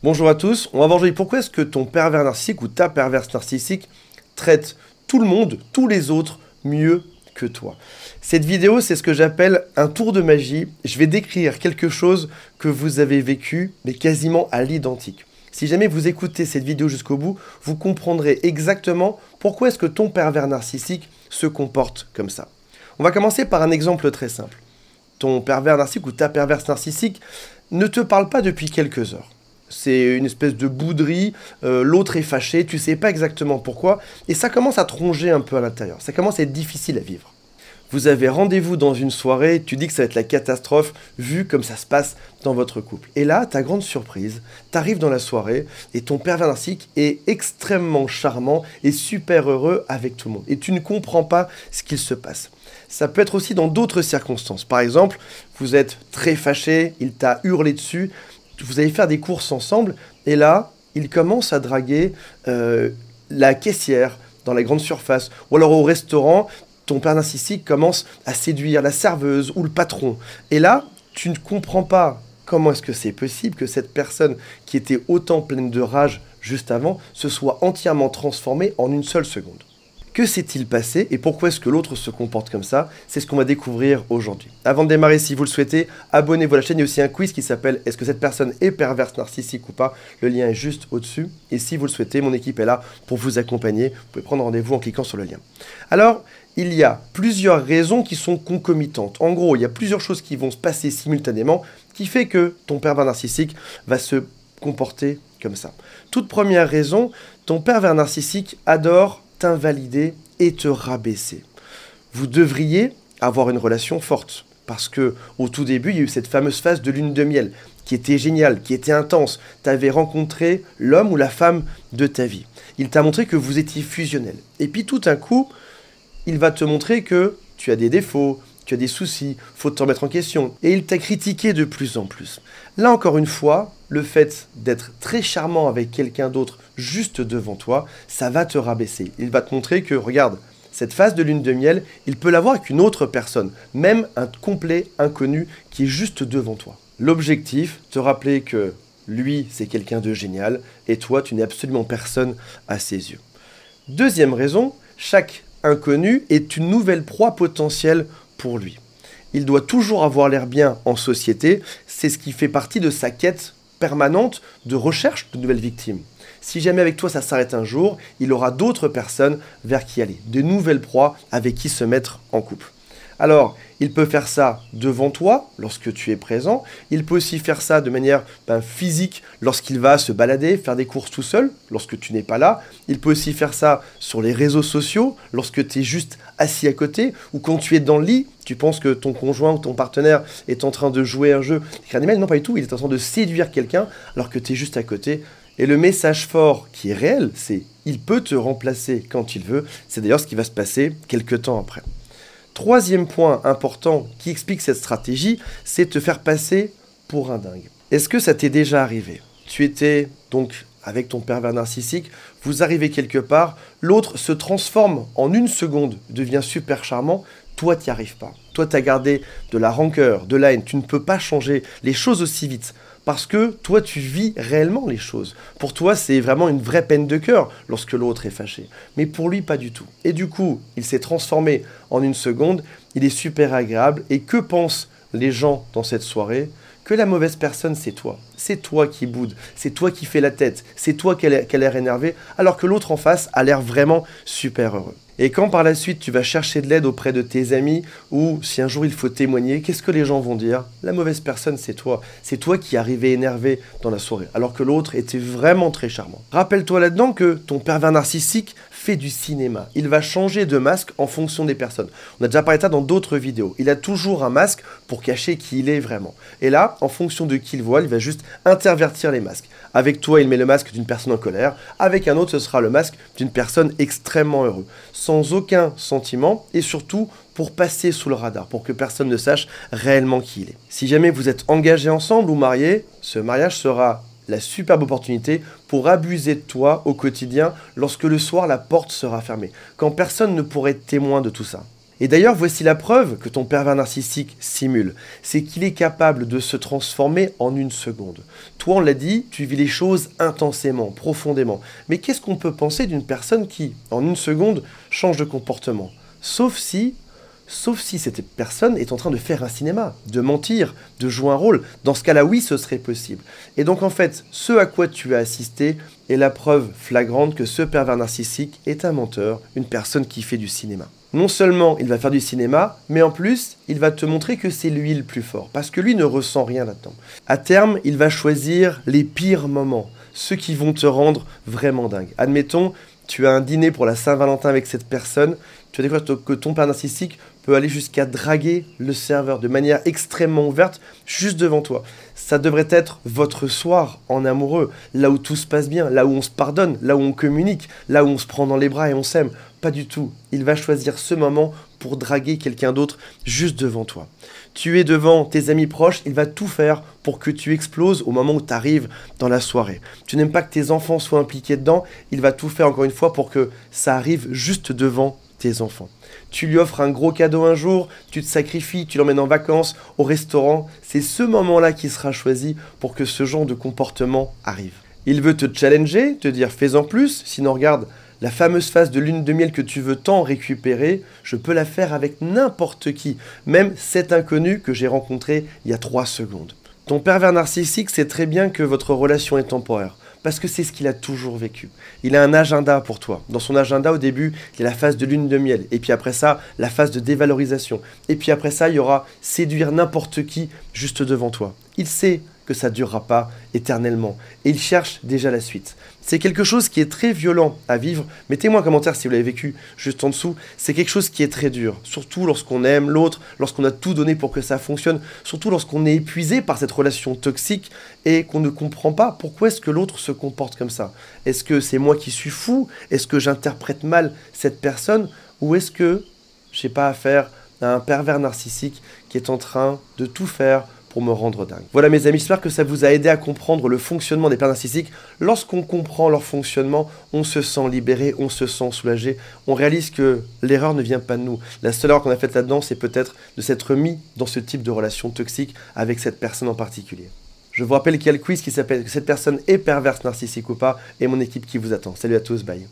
Bonjour à tous, on va voir aujourd'hui pourquoi est-ce que ton pervers narcissique ou ta perverse narcissique traite tout le monde, tous les autres, mieux que toi. Cette vidéo, c'est ce que j'appelle un tour de magie. Je vais décrire quelque chose que vous avez vécu, mais quasiment à l'identique. Si jamais vous écoutez cette vidéo jusqu'au bout, vous comprendrez exactement pourquoi est-ce que ton pervers narcissique se comporte comme ça. On va commencer par un exemple très simple. Ton pervers narcissique ou ta perverse narcissique ne te parle pas depuis quelques heures. C'est une espèce de bouderie, l'autre est fâché, tu sais pas exactement pourquoi, et ça commence à te ronger un peu à l'intérieur, ça commence à être difficile à vivre. Vous avez rendez-vous dans une soirée, tu dis que ça va être la catastrophe, vu comme ça se passe dans votre couple. Et là, ta grande surprise, t'arrives dans la soirée, et ton pervers narcissique est extrêmement charmant et super heureux avec tout le monde. Et tu ne comprends pas ce qu'il se passe. Ça peut être aussi dans d'autres circonstances. Par exemple, vous êtes très fâché, il t'a hurlé dessus, vous allez faire des courses ensemble, et là, il commence à draguer la caissière dans la grande surface, ou alors au restaurant, ton père narcissique commence à séduire la serveuse ou le patron. Et là, tu ne comprends pas comment est-ce que c'est possible que cette personne qui était autant pleine de rage juste avant se soit entièrement transformée en une seule seconde. Que s'est-il passé et pourquoi est-ce que l'autre se comporte comme ça? C'est ce qu'on va découvrir aujourd'hui. Avant de démarrer, si vous le souhaitez, abonnez-vous à la chaîne. Il y a aussi un quiz qui s'appelle « Est-ce que cette personne est perverse narcissique ou pas ?» Le lien est juste au-dessus. Et si vous le souhaitez, mon équipe est là pour vous accompagner. Vous pouvez prendre rendez-vous en cliquant sur le lien. Alors, il y a plusieurs raisons qui sont concomitantes. En gros, il y a plusieurs choses qui vont se passer simultanément qui fait que ton pervers narcissique va se comporter comme ça. Toute première raison, ton pervers narcissique adore t'invalider et te rabaisser. Vous devriez avoir une relation forte parce que au tout début, il y a eu cette fameuse phase de lune de miel qui était géniale, qui était intense. Tu avais rencontré l'homme ou la femme de ta vie. Il t'a montré que vous étiez fusionnel. Et puis tout d'un coup, il va te montrer que tu as des défauts, tu as des soucis, faut te remettre en question. Et il t'a critiqué de plus en plus. Là encore une fois, le fait d'être très charmant avec quelqu'un d'autre juste devant toi, ça va te rabaisser. Il va te montrer que, regarde, cette phase de lune de miel, il peut l'avoir avec une autre personne, même un complet inconnu qui est juste devant toi. L'objectif, te rappeler que lui, c'est quelqu'un de génial, et toi, tu n'es absolument personne à ses yeux. Deuxième raison, chaque inconnu est une nouvelle proie potentielle pour lui. Il doit toujours avoir l'air bien en société, c'est ce qui fait partie de sa quête permanente de recherche de nouvelles victimes. Si jamais avec toi ça s'arrête un jour, il aura d'autres personnes vers qui aller, de nouvelles proies avec qui se mettre en couple. Alors, il peut faire ça devant toi, lorsque tu es présent. Il peut aussi faire ça de manière physique, lorsqu'il va se balader, faire des courses tout seul, lorsque tu n'es pas là. Il peut aussi faire ça sur les réseaux sociaux, lorsque tu es juste assis à côté, ou quand tu es dans le lit, tu penses que ton conjoint ou ton partenaire est en train de jouer un jeu. Non, pas du tout, il est en train de séduire quelqu'un, alors que tu es juste à côté. Et le message fort qui est réel, c'est « il peut te remplacer quand il veut ». C'est d'ailleurs ce qui va se passer quelques temps après. Troisième point important qui explique cette stratégie, c'est te faire passer pour un dingue. Est-ce que ça t'est déjà arrivé? Tu étais donc avec ton pervers narcissique, vous arrivez quelque part, l'autre se transforme en une seconde, devient super charmant, toi t'y arrives pas. Toi t'as gardé de la rancœur, de la haine, tu ne peux pas changer les choses aussi vite. Parce que toi, tu vis réellement les choses. Pour toi, c'est vraiment une vraie peine de cœur lorsque l'autre est fâché. Mais pour lui, pas du tout. Et du coup, il s'est transformé en une seconde, il est super agréable. Et que pensent les gens dans cette soirée? Que la mauvaise personne, c'est toi. C'est toi qui boude, c'est toi qui fais la tête, c'est toi qui a l'air énervé, alors que l'autre en face a l'air vraiment super heureux. Et quand par la suite tu vas chercher de l'aide auprès de tes amis, ou si un jour il faut témoigner, qu'est-ce que les gens vont dire? La mauvaise personne, c'est toi. C'est toi qui arrivais énervé dans la soirée, alors que l'autre était vraiment très charmant. Rappelle-toi là-dedans que ton pervers narcissique fait du cinéma. Il va changer de masque en fonction des personnes. On a déjà parlé de ça dans d'autres vidéos. Il a toujours un masque pour cacher qui il est vraiment. Et là, en fonction de qui il voit, il va juste intervertir les masques. Avec toi, il met le masque d'une personne en colère. Avec un autre, ce sera le masque d'une personne extrêmement heureuse. Sans aucun sentiment et surtout pour passer sous le radar, pour que personne ne sache réellement qui il est. Si jamais vous êtes engagés ensemble ou mariés, ce mariage sera la superbe opportunité pour abuser de toi au quotidien lorsque le soir la porte sera fermée, quand personne ne pourrait être témoin de tout ça. Et d'ailleurs, voici la preuve que ton pervers narcissique simule. C'est qu'il est capable de se transformer en une seconde. Toi, on l'a dit, tu vis les choses intensément, profondément. Mais qu'est-ce qu'on peut penser d'une personne qui, en une seconde, change de comportement? Sauf si cette personne est en train de faire un cinéma, de mentir, de jouer un rôle. Dans ce cas-là, oui, ce serait possible. Et donc, en fait, ce à quoi tu as assisté est la preuve flagrante que ce pervers narcissique est un menteur, une personne qui fait du cinéma. Non seulement il va faire du cinéma, mais en plus, il va te montrer que c'est lui le plus fort, parce que lui ne ressent rien là-dedans. À terme, il va choisir les pires moments, ceux qui vont te rendre vraiment dingue. Admettons, tu as un dîner pour la Saint-Valentin avec cette personne, tu vas découvrir que ton pervers narcissique peut aller jusqu'à draguer le serveur de manière extrêmement ouverte, juste devant toi. Ça devrait être votre soir en amoureux, là où tout se passe bien, là où on se pardonne, là où on communique, là où on se prend dans les bras et on s'aime. Pas du tout. Il va choisir ce moment pour draguer quelqu'un d'autre juste devant toi. Tu es devant tes amis proches, il va tout faire pour que tu exploses au moment où tu arrives dans la soirée. Tu n'aimes pas que tes enfants soient impliqués dedans, il va tout faire encore une fois pour que ça arrive juste devant tes enfants. Tu lui offres un gros cadeau un jour, tu te sacrifies, tu l'emmènes en vacances, au restaurant. C'est ce moment-là qui sera choisi pour que ce genre de comportement arrive. Il veut te challenger, te dire fais-en plus, sinon regarde, la fameuse phase de lune de miel que tu veux tant récupérer, je peux la faire avec n'importe qui, même cet inconnu que j'ai rencontré il y a 3 secondes. Ton pervers narcissique sait très bien que votre relation est temporaire, parce que c'est ce qu'il a toujours vécu. Il a un agenda pour toi. Dans son agenda, au début, il y a la phase de lune de miel, et puis après ça, la phase de dévalorisation. Et puis après ça, il y aura séduire n'importe qui juste devant toi. Il sait que ça ne durera pas éternellement, et il cherche déjà la suite. C'est quelque chose qui est très violent à vivre. Mettez-moi un commentaire si vous l'avez vécu juste en dessous. C'est quelque chose qui est très dur, surtout lorsqu'on aime l'autre, lorsqu'on a tout donné pour que ça fonctionne, surtout lorsqu'on est épuisé par cette relation toxique et qu'on ne comprend pas pourquoi est-ce que l'autre se comporte comme ça. Est-ce que c'est moi qui suis fou? Est-ce que j'interprète mal cette personne? Ou est-ce que j'ai pas affaire à un pervers narcissique qui est en train de tout faire pour me rendre dingue. Voilà mes amis, j'espère que ça vous a aidé à comprendre le fonctionnement des pervers narcissiques. Lorsqu'on comprend leur fonctionnement, on se sent libéré, on se sent soulagé, on réalise que l'erreur ne vient pas de nous. La seule erreur qu'on a faite là-dedans, c'est peut-être de s'être mis dans ce type de relation toxique avec cette personne en particulier. Je vous rappelle qu'il y a le quiz qui s'appelle « Cette personne est perverse, narcissique ou pas ?» et mon équipe qui vous attend. Salut à tous, bye.